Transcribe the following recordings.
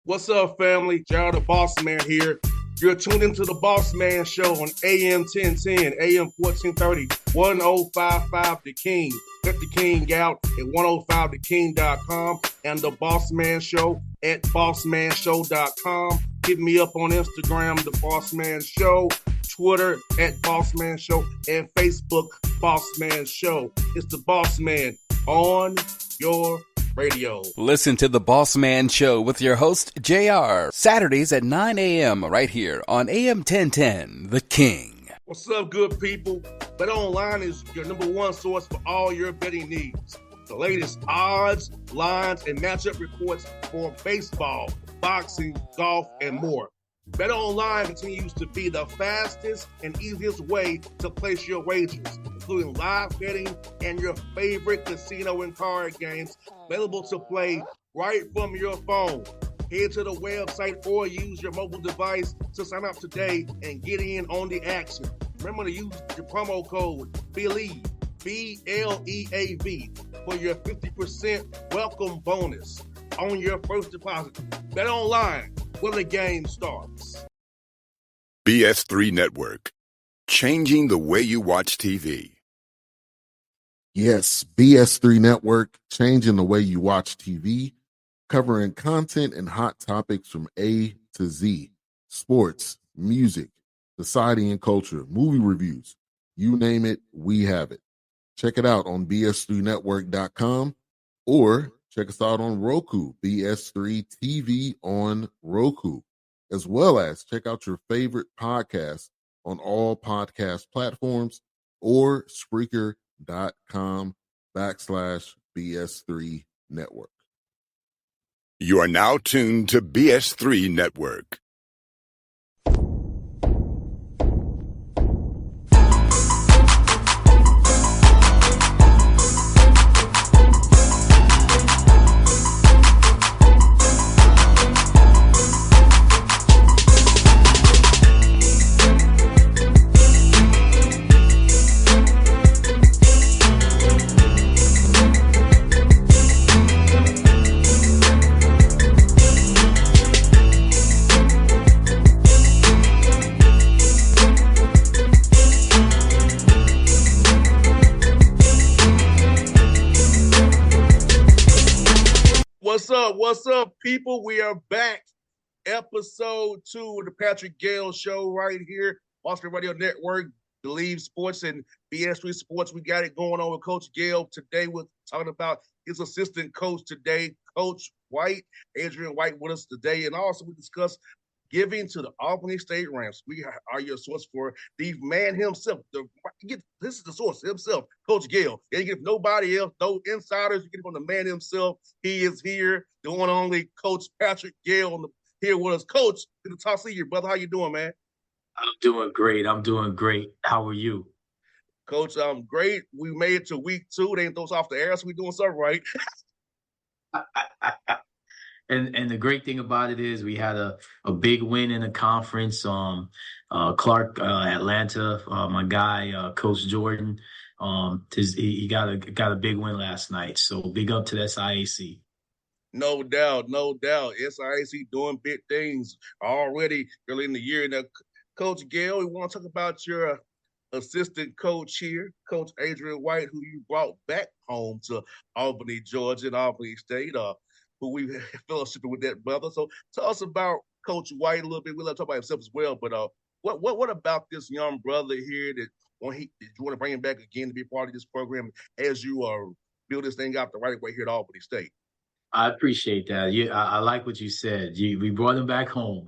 What's up, family? Jared the Bossman here. You're tuned into the Bossman Show on AM 1010, AM 1430, 1055 The King. Let the King out at 105theking.com and the Bossman Show at bossmanshow.com. Hit me up on Instagram, The Bossman Show, Twitter at Bossman Show, and Facebook, Bossman Show. It's the Bossman on your radio. Listen to the Bossman Show with your host, JR, Saturdays at 9 a.m. right here on AM 1010, The King. What's up, good people? BetOnline is your number one source for all your betting needs. The latest odds, lines, and matchup reports for baseball, boxing, golf, and more. BetOnline continues to be the fastest and easiest way to place your wagers, including live betting and your favorite casino and card games available to play right from your phone. Head to the website or use your mobile device to sign up today and get in on the action. Remember to use your promo code BELIEVE, BLEAV, for your 50% welcome bonus on your first deposit. BetOnline, where the game starts. BS3 Network, changing the way you watch TV. Yes, BS3 Network, changing the way you watch TV, covering content and hot topics from A to Z, sports, music, society and culture, movie reviews, you name it, we have it. Check it out on bs3network.com or check us out on Roku, BS3 TV on Roku, as well as check out your favorite podcast on all podcast platforms or Spreaker.com/BS3 Network. You are now tuned to BS3 Network. What's up, people? We are back. Episode 2 of the Patrick Gayle Show right here. Bossman Radio Network, Believe Sports and BS3 Sports. We got it going on with Coach Gayle. Today we're talking about his assistant coach today, Coach White, Adrian White with us today. And also we discuss giving to the Albany State Rams. We are your source for the man himself. This is the source himself, Coach Gayle. You get nobody else, no insiders. You get it from the man himself. He is here, the one and only Coach Patrick Gayle here with us. Coach, good to talk to you, brother. How you doing, man? I'm doing great. How are you? Coach, I'm great. We made it to week 2. They didn't throw us off the air, so we're doing something right. And the great thing about it is we had a big win in the conference. Clark, Atlanta, my guy, Coach Jordan, he got a big win last night. So big up to the SIAC. No doubt. SIAC doing big things already early in the year. Now, Coach Gayle, we want to talk about your assistant coach here, Coach Adrian White, who you brought back home to Albany, Georgia, and Albany State, who we fellowshipped with that brother. So tell us about Coach White a little bit. We'll let him talk about himself as well. But what about this young brother here that you want to bring him back again to be part of this program as you build this thing out the right way here at Albany State? I appreciate that. I like what you said. We brought him back home.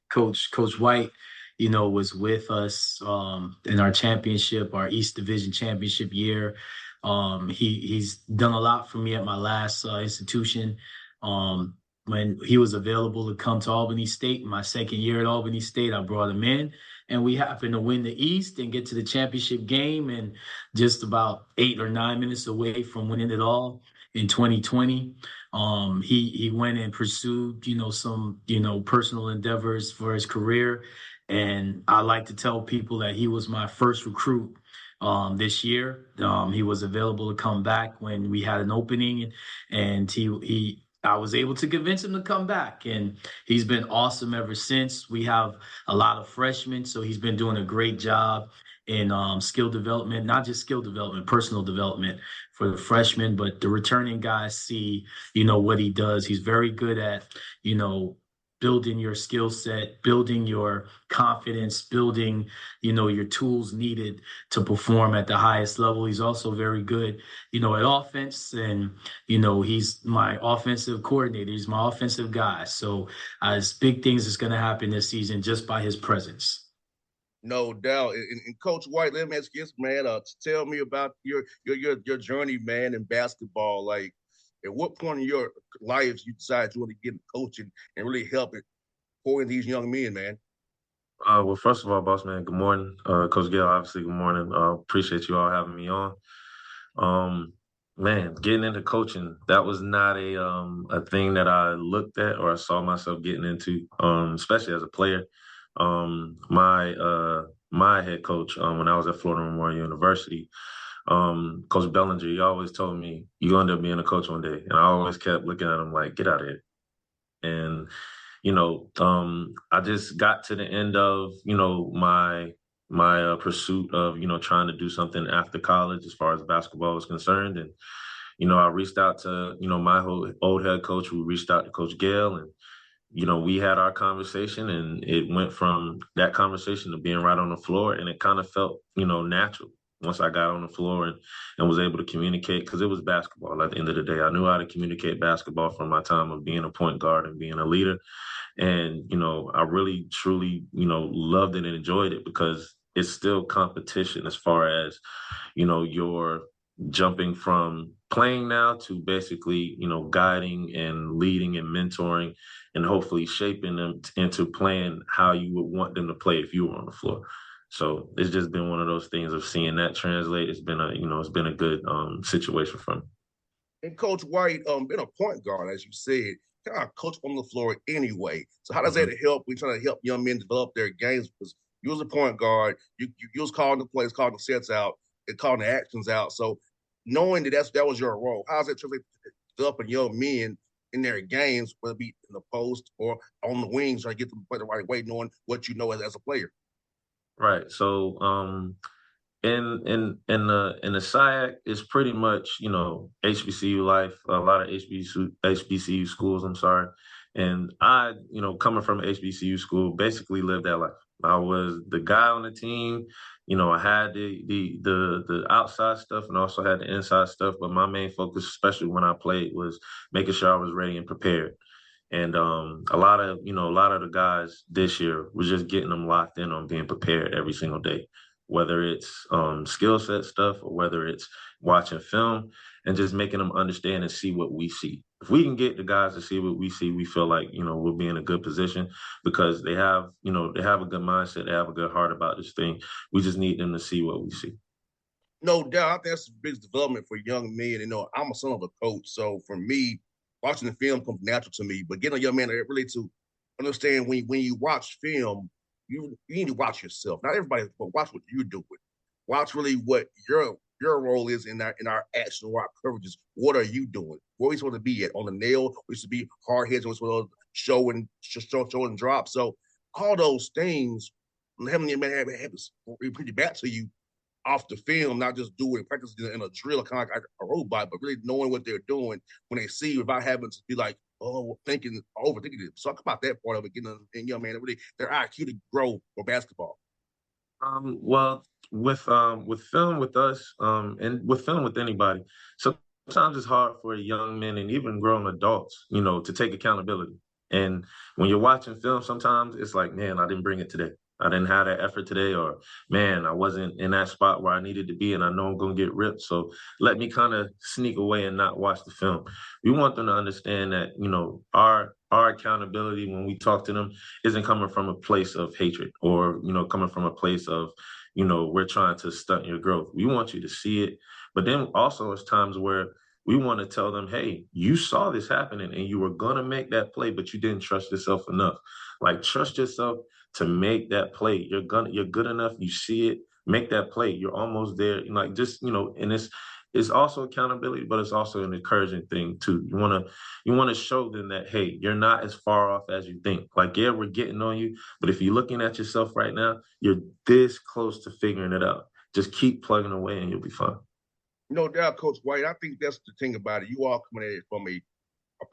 Coach White, was with us in our championship, our East Division championship year. He's done a lot for me at my last institution. When he was available to come to Albany State, my second year at Albany State, I brought him in, and we happened to win the East and get to the championship game, and just about 8 or 9 minutes away from winning it all in 2020. He went and pursued, some, personal endeavors for his career. And I like to tell people that he was my first recruit this year. He was available to come back when we had an opening, and I was able to convince him to come back, and he's been awesome ever since. We have a lot of freshmen, so he's been doing a great job in skill development, not just skill development, personal development for the freshmen, but the returning guys see, what he does. He's very good at, building your skill set, building your confidence, building, your tools needed to perform at the highest level. He's also very good, at offense, and he's my offensive coordinator. He's my offensive guy. So as big things is going to happen this season just by his presence. No doubt. And Coach White, let me ask you this, man. Tell me about your journey, man, in basketball. Like, at what point in your life you decided you want to get into coaching and really help it pouring these young men, man? Well, first of all, Bossman, good morning. Coach Gayle, obviously, good morning. Appreciate you all having me on. Um, Man, getting into coaching, that was not a thing that I looked at or I saw myself getting into, especially as a player. My head coach, when I was at Florida Memorial University, Coach Bellinger, he always told me, "You end up being a coach one day," and I always kept looking at him like, "Get out of here." And I just got to the end of my pursuit of trying to do something after college as far as basketball was concerned, and I reached out to my old head coach, who reached out to Coach Gayle, and we had our conversation, and it went from that conversation to being right on the floor, and it kind of felt natural once I got on the floor and was able to communicate, because it was basketball at the end of the day. I knew how to communicate basketball from my time of being a point guard and being a leader. And, I really, truly, loved it and enjoyed it, because it's still competition as far as, you're jumping from playing now to basically, guiding and leading and mentoring and hopefully shaping them into playing how you would want them to play if you were on the floor. So it's just been one of those things of seeing that translate. It's been a good situation for me. And Coach White, been a point guard, as you said, kind of coach on the floor anyway. So how does Mhm. that help? We trying to help young men develop their games, because you was a point guard, you was calling the plays, calling the sets out, and calling the actions out. So knowing that was your role, how's that translate to developing young men in their games, whether it be in the post or on the wings, trying to get them to play the right way, knowing what you know as a player? Right. So in the SIAC, it's pretty much HBCU life. A lot of HBCU schools. I'm sorry, and I coming from an HBCU school, basically lived that life. I was the guy on the team. I had the outside stuff and also had the inside stuff. But my main focus, especially when I played, was making sure I was ready and prepared. And a lot of the guys this year was just getting them locked in on being prepared every single day, whether it's skill set stuff or whether it's watching film, and just making them understand and see what we see. If we can get the guys to see what we see, we feel like we'll be in a good position, because they have a good mindset, they have a good heart about this thing. We just need them to see what we see. No doubt. I think that's the biggest development for young men. I'm a son of a coach, so for me, watching the film comes natural to me. But getting a young man to really to understand, when you watch film, you need to watch yourself. Not everybody, but watch what you're doing. Watch really what your role is in our action or our coverages. What are you doing? Where are we supposed to be at? On the nail? We should be hard heads. We're supposed to show and drop. So all those things, having your man have repeat it back to you off the film, not just doing practicing in a drill, kind of like a robot, but really knowing what they're doing when they see you, without having to be like, oh, overthinking it. So talk about that part of it, getting a young man really their IQ to grow for basketball. Well, with film with us, and with film with anybody, sometimes it's hard for young men and even grown adults, to take accountability. And when you're watching film, sometimes it's like, man, I didn't bring it today. I didn't have that effort today, or man, I wasn't in that spot where I needed to be, and I know I'm gonna get ripped. So let me kind of sneak away and not watch the film. We want them to understand that, our accountability when we talk to them isn't coming from a place of hatred, or coming from a place of we're trying to stunt your growth. We want you to see it, but then also it's times where we want to tell them, hey, you saw this happening and you were going to make that play, but you didn't trust yourself enough. Like, trust yourself to make that play. You're good enough, you see it, make that play, you're almost there. Like, just and it's also accountability, but it's also an encouraging thing too. You want to show them that, hey, you're not as far off as you think. Like, yeah, we're getting on you, but if you're looking at yourself right now, you're this close to figuring it out. Just keep plugging away and you'll be fine. No doubt, Coach White. I think that's the thing about it. You all coming at it from a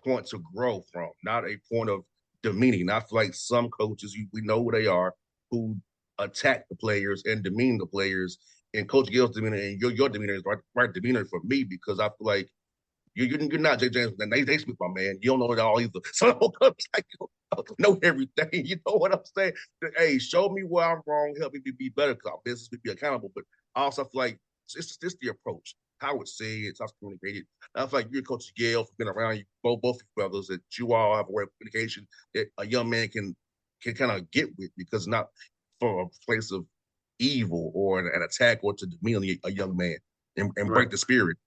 point to grow from, not a point of demeaning. I feel like some coaches, we know who they are, who attack the players and demean the players. And Coach Gill's demeanor and your demeanor is right demeanor for me, because I feel like you're not Jay James. And they speak, my man. You don't know it all either. So it's like, you don't know everything. You know what I'm saying? Hey, show me where I'm wrong. Help me be better, because our business be accountable. But I also feel like it's the approach, how it's said, how it's communicated. I feel like you're Coach Gayle, for being around you, both brothers, that you all have a way of communication that a young man can kind of get with, because not from a place of evil or an attack or to demean a young man and Right. break the spirit.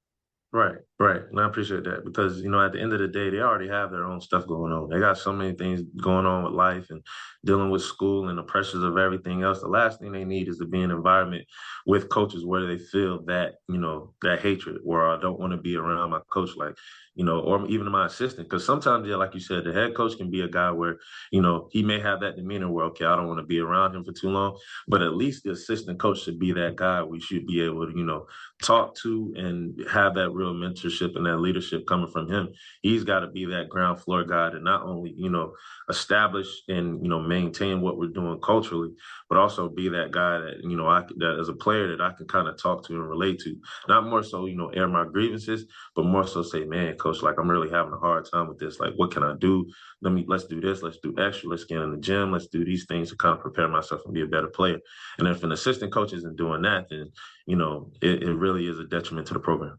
Right, right. And I appreciate that, because, at the end of the day, they already have their own stuff going on. They got so many things going on with life and dealing with school and the pressures of everything else. The last thing they need is to be in an environment with coaches where they feel that, that hatred, where I don't want to be around my coach, like, or even my assistant. Because sometimes, yeah, like you said, the head coach can be a guy where, he may have that demeanor where, okay, I don't want to be around him for too long. But at least the assistant coach should be that guy we should be able to, talk to and have that real mentorship and that leadership coming from him. He's got to be that ground floor guy to not only, establish and, maintain what we're doing culturally, but also be that guy that, that as a player that I can kind of talk to and relate to. Not more so, air my grievances, but more so say, man, coach, like, I'm really having a hard time with this. Like, what can I do? Let's do this. Let's do extra. Let's get in the gym. Let's do these things to kind of prepare myself and be a better player. And if an assistant coach isn't doing that, then, it really is a detriment to the program.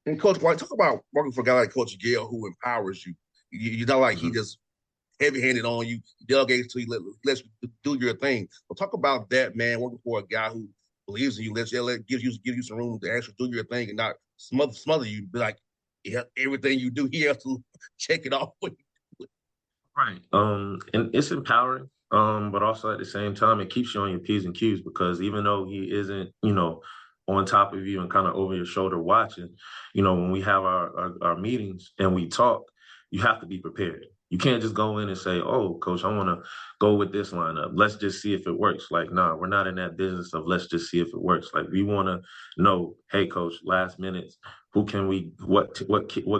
And Coach White, talk about working for a guy like Coach Gayle, who empowers you. You're not like he just heavy-handed on you, delegates to you, lets you do your thing. But talk about that, man, working for a guy who believes in you, gives you some room to actually do your thing and not smother you. Be like, yeah, everything you do, he has to check it off. Right. And it's empowering. But also at the same time, it keeps you on your P's and Q's, because even though he isn't, on top of you and kind of over your shoulder watching, when we have our meetings and we talk, you have to be prepared. You can't just go in and say, oh, coach, I want to go with this lineup. Let's just see if it works. Like, nah, we're not in that business of let's just see if it works. Like, we want to know, hey, coach, last minutes, who can we, what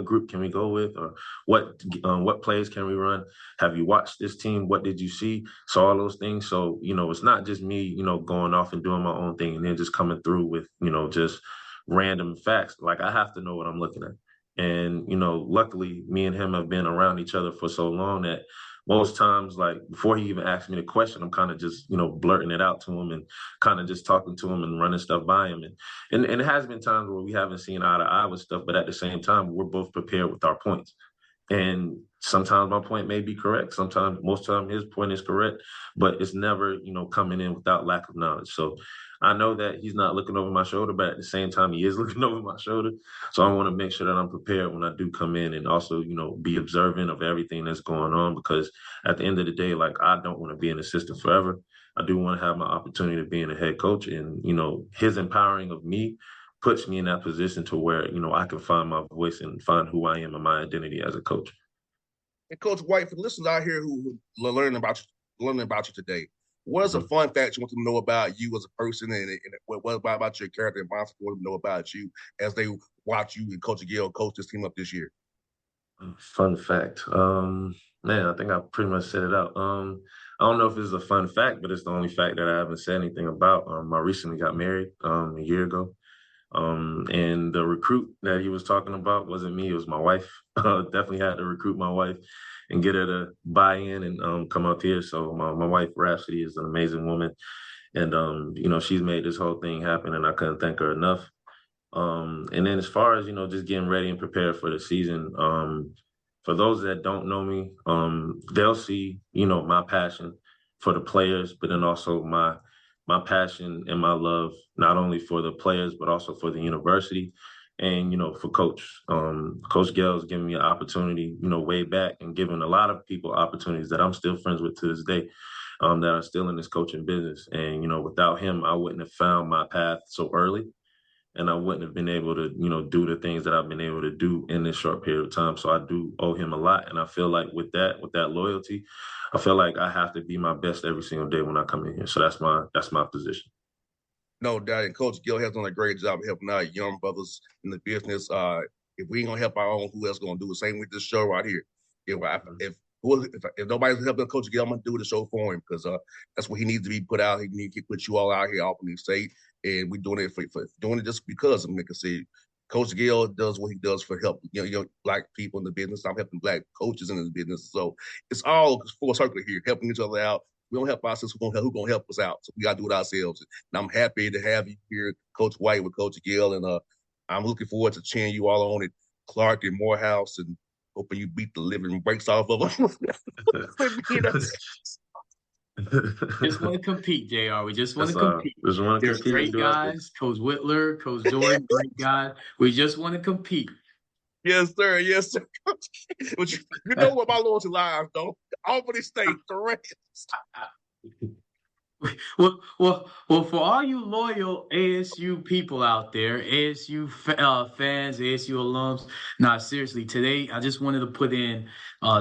group can we go with, or what plays can we run? Have you watched this team? What did you see? So all those things. So, it's not just me, going off and doing my own thing and then just coming through with, just random facts. Like, I have to know what I'm looking at. And, luckily, me and him have been around each other for so long that most times, like, before he even asks me the question, I'm kind of just, blurting it out to him and kind of just talking to him and running stuff by him. And it has been times where we haven't seen eye to eye with stuff, but at the same time, we're both prepared with our points. And sometimes my point may be correct. Sometimes, most of the time, his point is correct, but it's never, coming in without lack of knowledge. So I know that he's not looking over my shoulder, but at the same time, he is looking over my shoulder. So I want to make sure that I'm prepared when I do come in, and also, be observant of everything that's going on, because at the end of the day, like, I don't want to be an assistant forever. I do want to have my opportunity to be a head coach, and, his empowering of me puts me in that position to where, I can find my voice and find who I am and my identity as a coach. And Coach White, for the listeners out here who learning about you today, what is a fun fact you want them to know about you as a person, and what about your character and mindset you want them to know about you as they watch you and Coach Gayle coach this team up this year? Fun fact. Man, I think I pretty much said it out. I don't know if it's a fun fact, but it's the only fact that I haven't said anything about. I recently got married a year ago. And the recruit that he was talking about wasn't me, it was my wife. Definitely had to recruit my wife and get her to buy in and come up here. So my wife, Rhapsody, is an amazing woman. And, she's made this whole thing happen, and I couldn't thank her enough. And then as far as, just getting ready and prepared for the season, for those that don't know me, they'll see, my passion for the players, but then also my passion and my love, not only for the players, but also for the university and, for Coach. Coach Gayle has given me an opportunity, way back, and given a lot of people opportunities that I'm still friends with to this day, that are still in this coaching business. And, without him, I wouldn't have found my path so early. and I wouldn't have been able to, do the things that I've been able to do in this short period of time. So I do owe him a lot. And I feel like with that loyalty, I feel like I have to be my best every single day when I come in here. So that's my position. No doubt. And Coach Gayle has done a great job helping out young brothers in the business. If we ain't gonna help our own, who else gonna do the same with this show right here? If nobody's helping Coach Gayle, I'm gonna do the show for him because that's what he needs to be put out. He needs to put you all out here, Albany State, and we're doing it for doing it just because of Nick said. Coach Gayle does what he does for help black people in the business. I'm helping black coaches in the business, so it's all full circle here, helping each other out. We don't help ourselves. Who's gonna help us out? So we gotta do it ourselves. And I'm happy to have you here, Coach White, with Coach Gayle, and I'm looking forward to cheering you all on at Clark and Morehouse, and hoping you beat the living breaks off of them. Just want to compete, JR. We just want to compete. Just want to They're compete. great guys. Coach Whitler, Coach Jordan, great guys. We just want to compete. Yes, sir. Yes, sir. But you know what my loyalty lies, though. Albany State, correct. Well, for all you loyal ASU people out there, ASU fans, ASU alums. Nah, seriously, today I just wanted to put in.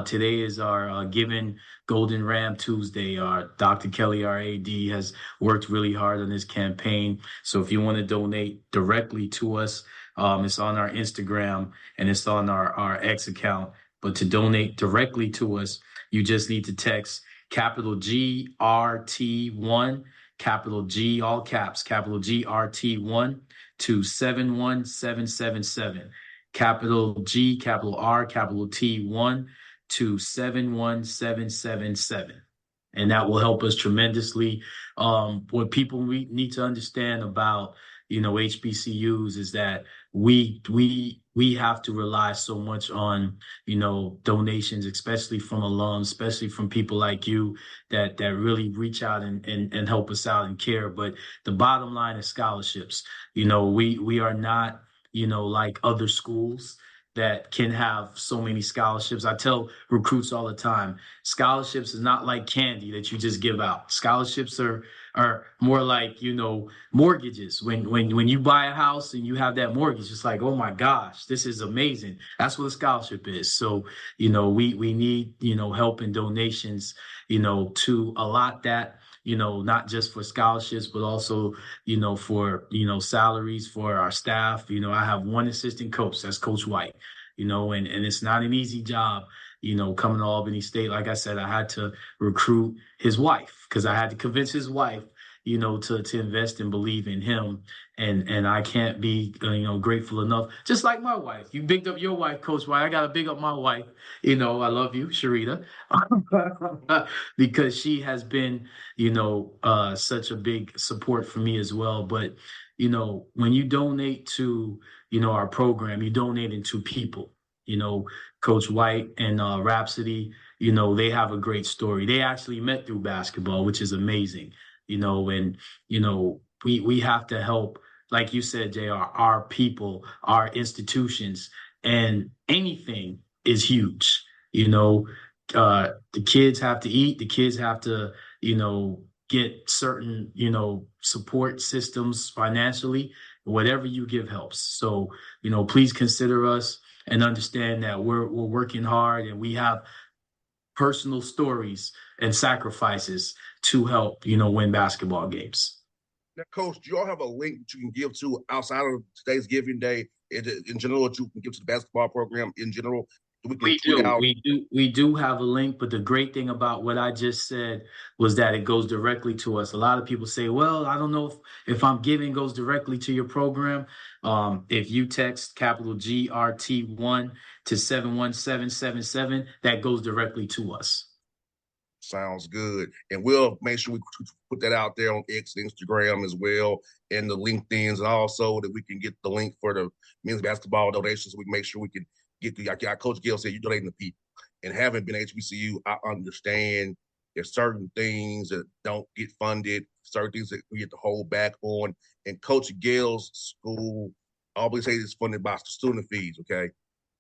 Today is our Giving Golden Ram Tuesday. Dr. Kelly, our AD, has worked really hard on this campaign. So if you want to donate directly to us, it's on our Instagram and it's on our X account. But to donate directly to us, you just need to text capital GRT1, capital G, all caps, capital GRT1 to 71777. Capital G, capital R, capital T1 to 71777. And that will help us tremendously. What people need to understand about, HBCUs is that we have to rely so much on, donations, especially from alums, especially from people like you that really reach out and help us out and care. But the bottom line is scholarships. We are not, like other schools that can have so many scholarships. I tell recruits all the time, scholarships is not like candy that you just give out. Scholarships are more like, mortgages. When you buy a house and you have that mortgage, it's like, oh my gosh, this is amazing. That's what a scholarship is. So, we need, help and donations, to allot that, not just for scholarships, but also, for, salaries for our staff. I have one assistant coach, that's Coach White, and it's not an easy job, coming to Albany State. Like I said, I had to recruit his wife because I had to convince his wife, to invest and believe in him. And I can't be, grateful enough. Just like my wife. You bigged up your wife, Coach White. I got to big up my wife. I love you, Sharita, because she has been, such a big support for me as well. But, when you donate to, our program, you donate into people. Coach White and Rhapsody, they have a great story. They actually met through basketball, which is amazing. And we have to help, like you said, JR, our people, our institutions, and anything is huge. The kids have to eat, the kids have to, get certain, support systems financially. Whatever you give helps. So, please consider us and understand that we're working hard and we have personal stories and sacrifices to help, win basketball games. Now, Coach, do y'all have a link that you can give to outside of today's Giving Day in general that you can give to the basketball program in general? We do have a link, but the great thing about what I just said was that it goes directly to us. A lot of people say, well, I don't know if I'm giving goes directly to your program. If you text capital GRT1 to 71777, that goes directly to us. Sounds good. And we'll make sure we put that out there on X and Instagram as well, and the LinkedIn's, and also that we can get the link for the men's basketball donations. So we can make sure we can get the, like Coach Gayle said, you're donating to people. And having been HBCU, I understand there's certain things that don't get funded, certain things that we have to hold back on. And Coach Gayle's school, I always say it's funded by student fees, okay?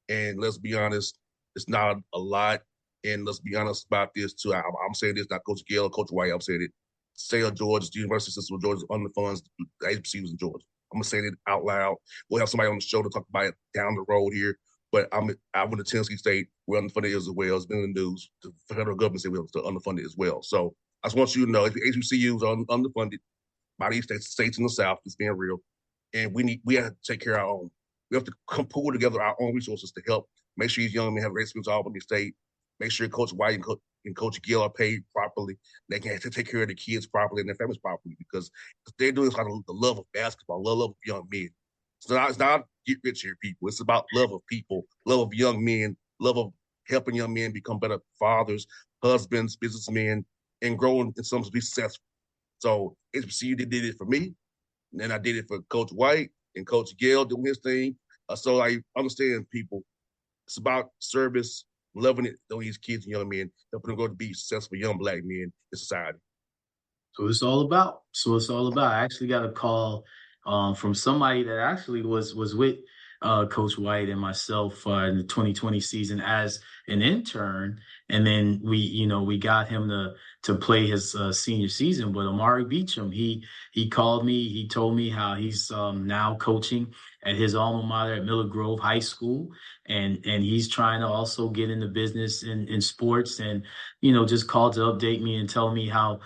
And let's be honest, it's not a lot. And let's be honest about this too. I'm saying this, not Coach Gayle or Coach White. I'm saying it. State of Georgia, the University System of Georgia underfunds the HBCUs in Georgia. I'm gonna say it out loud. We'll have somebody on the show to talk about it down the road here. But I went to Tennessee State. We're underfunded as well. It's been in the news. The federal government said we're underfunded as well. So I just want you to know, if HBCUs are underfunded by these states in the South, it's being real, and we have to take care of our own. We have to pull together our own resources to help make sure these young men have great experience at Albany State. Make sure Coach White and Coach Gayle are paid properly. They can take care of the kids properly and their families properly, because they're doing this out of the love of basketball, love of young men. It's not get rich here, people. It's about love of people, love of young men, love of helping young men become better fathers, husbands, businessmen, and growing in some to be successful. So HBCU did it for me, and then I did it for Coach White and Coach Gayle doing his thing. So I understand, people. It's about service, loving it on these kids and young men, helping them grow to be successful young Black men in society. So it's all about. I actually got a call from somebody that actually was with Coach White and myself in the 2020 season as an intern, and then we got him to play his senior season. But Amari Beecham, he called me. He told me how he's now coaching at his alma mater at Miller Grove High School, and he's trying to also get into business in sports, and just called to update me and tell me how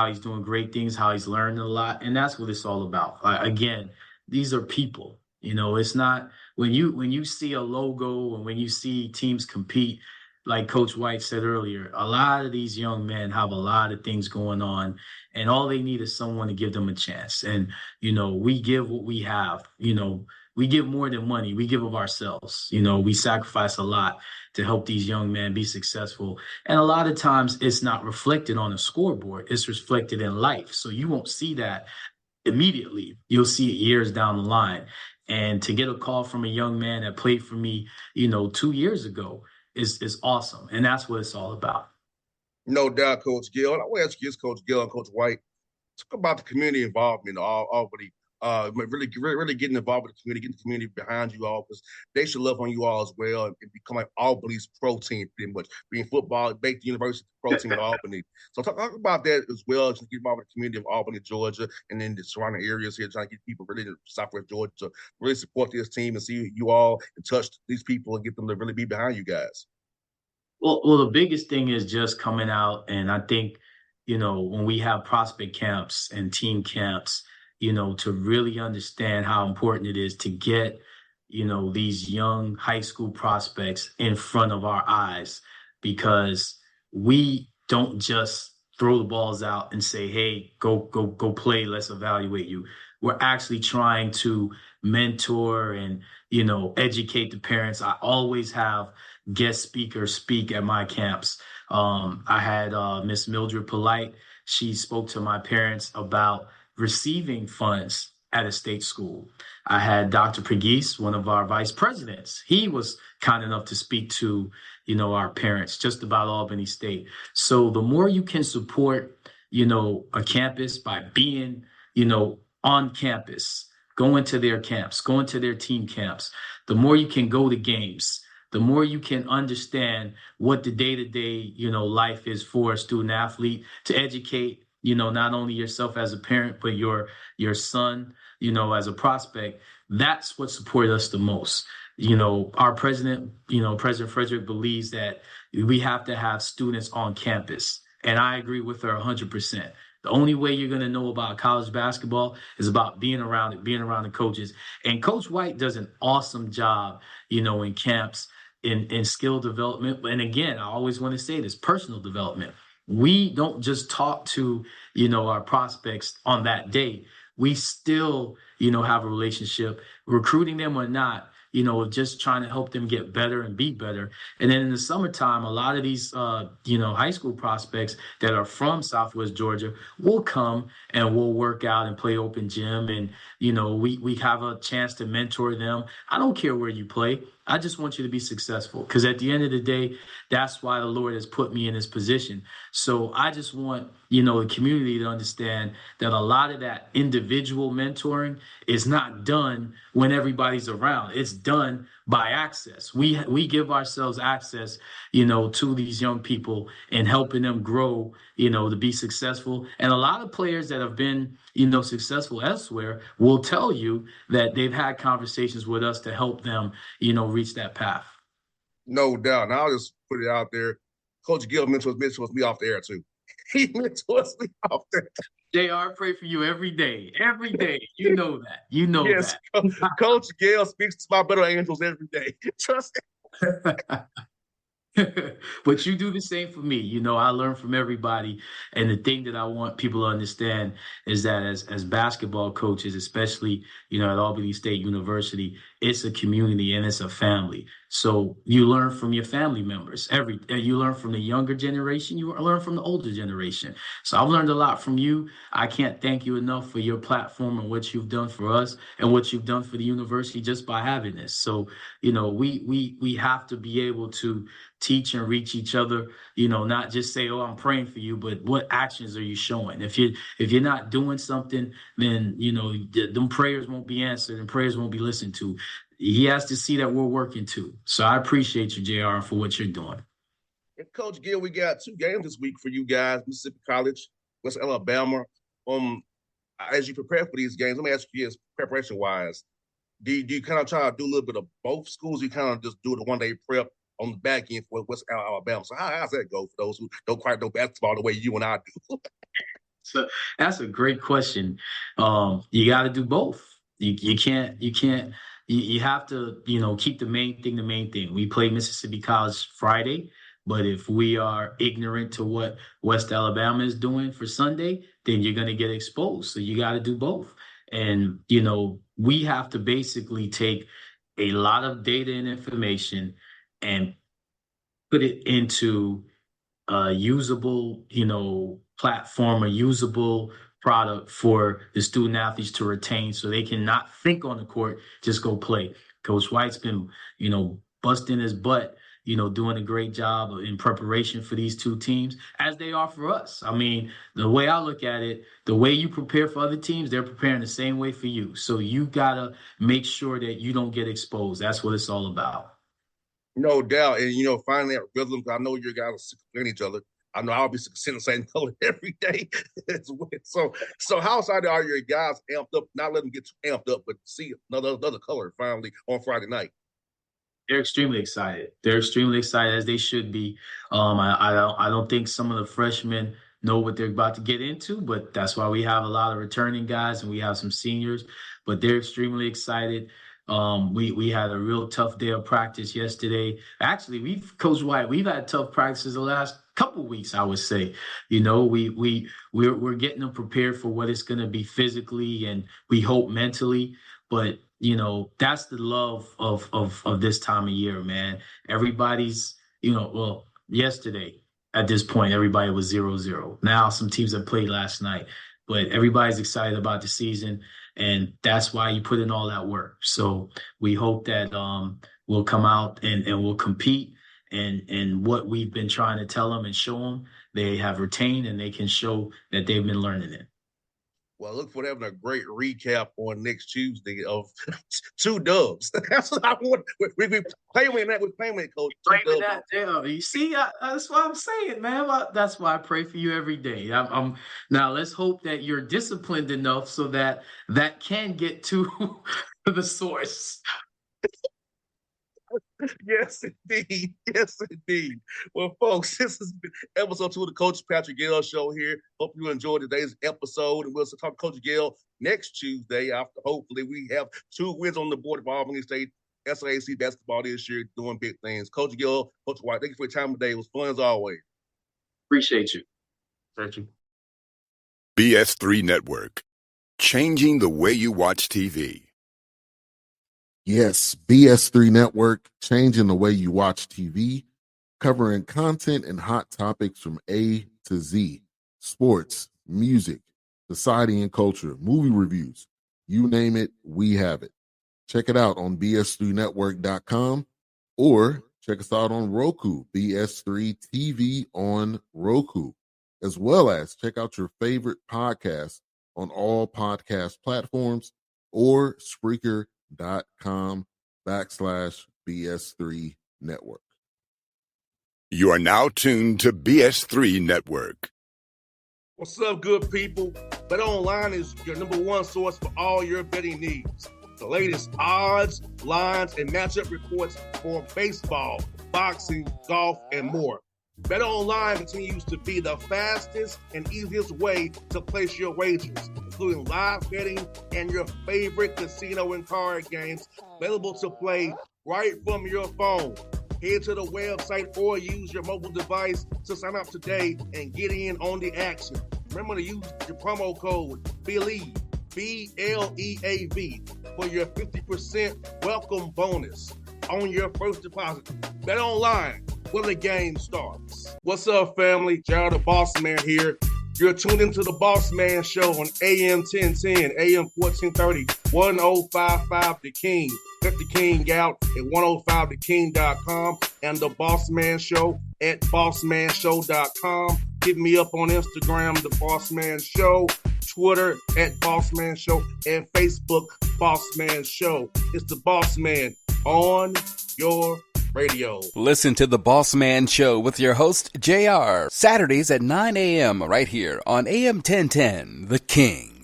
he's doing great things, how he's learned a lot. And that's what it's all about. Again, these are people. It's not when you see a logo and when you see teams compete, like Coach White said earlier, a lot of these young men have a lot of things going on, and all they need is someone to give them a chance. And, we give what we have. We give more than money. We give of ourselves. We sacrifice a lot to help these young men be successful. And a lot of times it's not reflected on a scoreboard. It's reflected in life. So you won't see that immediately. You'll see it years down the line. And to get a call from a young man that played for me, 2 years ago is awesome. And that's what it's all about. No doubt, Coach Gayle. I want to ask you, Coach Gayle and Coach White, talk about the community involvement, Albany. Really getting involved with the community, getting the community behind you all, because they should love on you all as well and become like Albany's pro team, pretty much. Being football, make the university pro team at Albany. So talk about that as well, to get involved with the community of Albany, Georgia, and then the surrounding areas here, trying to get people really in Southwest Georgia to really support this team and see you all and touch these people and get them to really be behind you guys. Well, the biggest thing is just coming out, and I think, when we have prospect camps and team camps, to really understand how important it is to get, these young high school prospects in front of our eyes, because we don't just throw the balls out and say, hey, go play, let's evaluate you. We're actually trying to mentor and, educate the parents. I always have guest speakers speak at my camps. I had Miss Mildred Polite. She spoke to my parents about receiving funds at a state school. I had Dr. Pregis, one of our vice presidents. He was kind enough to speak to, our parents just about Albany State. So the more you can support, a campus by being, on campus, going to their camps, going to their team camps, the more you can go to games, the more you can understand what the day-to-day, life is for a student athlete, to educate, not only yourself as a parent, but your son, as a prospect. That's what supported us the most. Our president, President Frederick, believes that we have to have students on campus. And I agree with her 100%. The only way you're going to know about college basketball is about being around it, being around the coaches. And Coach White does an awesome job, in camps, in skill development. And again, I always want to say this, personal development. We don't just talk to, our prospects on that day. We still, have a relationship, recruiting them or not, just trying to help them get better and be better. And then in the summertime, a lot of these, high school prospects that are from Southwest Georgia will come and we'll work out and play open gym. And, we have a chance to mentor them. I don't care where you play. I just want you to be successful, because at the end of the day, that's why the Lord has put me in this position. So I just want, the community to understand that a lot of that individual mentoring is not done when everybody's around. It's done by access. We give ourselves access, to these young people and helping them grow, to be successful. And a lot of players that have been, successful elsewhere will tell you that they've had conversations with us to help them, reach that path. No doubt. And I'll just put it out there. Coach Gayle mentors me off the air too. He mentors me off there. JR, pray for you every day. Every day. You know that. You know yes, that. Coach Gayle speaks to my better angels every day. Trust me. But you do the same for me. I learn from everybody. And the thing that I want people to understand is that as basketball coaches, especially, at Albany State University, it's a community and it's a family. So you learn from your family members. You learn from the younger generation. You learn from the older generation. So I've learned a lot from you. I can't thank you enough for your platform and what you've done for us and what you've done for the university just by having this. So, we have to be able to teach and reach each other, not just say, oh, I'm praying for you, but what actions are you showing? If you're not doing something, then, them prayers won't be answered and prayers won't be listened to. He has to see that we're working too. So I appreciate you, JR, for what you're doing. And Coach Gayle, we got 2 games this week for you guys, Mississippi College, West Alabama. As you prepare for these games, let me ask you this, preparation-wise, do you kind of try to do a little bit of both schools? You kind of just do the one-day prep on the back end for West Alabama. So how's that go for those who don't quite know basketball the way you and I do? So that's a great question. You got to do both. You can't. You have to, keep the main thing the main thing. We play Mississippi College Friday, but if we are ignorant to what West Alabama is doing for Sunday, then you're going to get exposed. So you got to do both. And, we have to basically take a lot of data and information and put it into a usable, platform, a usable product for the student athletes to retain so they can not think on the court, just go play. Coach White's been, busting his butt, doing a great job in preparation for these 2 teams, as they are for us. I mean, the way I look at it, the way you prepare for other teams, they're preparing the same way for you. So you got to make sure that you don't get exposed. That's what it's all about. No doubt. And, finally, at rhythm, I know you guys are sick of playing each other. I know I'll be sitting the same color every day. so how excited are your guys amped up? Not let them get too amped up, but see another color finally on Friday night. They're extremely excited. They're extremely excited, as they should be. I don't think some of the freshmen know what they're about to get into, but that's why we have a lot of returning guys and we have some seniors. But they're extremely excited. We had a real tough day of practice yesterday. Actually, Coach White, we've had tough practices the last couple of weeks, I would say. We're getting them prepared for what it's going to be physically and we hope mentally. But that's the love of this time of year, man. Everybody's, yesterday at this point, everybody was 0-0. Now some teams have played last night, but everybody's excited about the season. And that's why you put in all that work. So we hope that we'll come out and we'll compete. And what we've been trying to tell them and show them, they have retained and they can show that they've been learning it. Well, look for having a great recap on next Tuesday of 2 dubs. That's what I want. We playing with that. We're playing with Coach. Playing that, yeah. You see, that's what I'm saying, man. That's why I pray for you every day. Now. Let's hope that you're disciplined enough so that can get to the source. Yes, indeed. Yes, indeed. Well, folks, this has been episode 2 of the Coach Patrick Gayle Show here. Hope you enjoyed today's episode. And we'll talk to Coach Gayle next Tuesday after hopefully we have 2 wins on the board for Albany State SAC basketball this year, doing big things. Coach Gayle, Coach White, thank you for your time today. It was fun as always. Appreciate you. Thank you. BS3 Network. Changing the way you watch TV. Yes, BS3 Network, changing the way you watch TV, covering content and hot topics from A to Z, sports, music, society and culture, movie reviews, you name it, we have it. Check it out on bs3network.com Or check us out on Roku, BS3 TV on Roku, as well as check out your favorite podcast on all podcast platforms or Spreaker.com/BS3 Network. You are now tuned to BS3 Network. What's up, good people? Bet Online is your number one source for all your betting needs. The latest odds, lines, and matchup reports for baseball, boxing, golf, and more. Bet Online continues to be the fastest and easiest way to place your wagers, including live betting and your favorite casino and card games available to play right from your phone. Head to the website or use your mobile device to sign up today and get in on the action. Remember to use your promo code BELIEVE, BLEAV, for your 50% welcome bonus on your first deposit. Bet Online, where the game starts. What's up, family? Jared the Bossman here. You're tuned into the Bossman Show on AM 1010, AM 1430, 1055 The King. Check The King out at 105theking.com and the Bossman Show at bossmanshow.com. Hit me up on Instagram, The Bossman Show, Twitter at Bossman Show, and Facebook, Bossman Show. It's the Bossman on your radio. Listen to The Bossman Show with your host, JR, Saturdays at 9 a.m. right here on AM 1010, The King.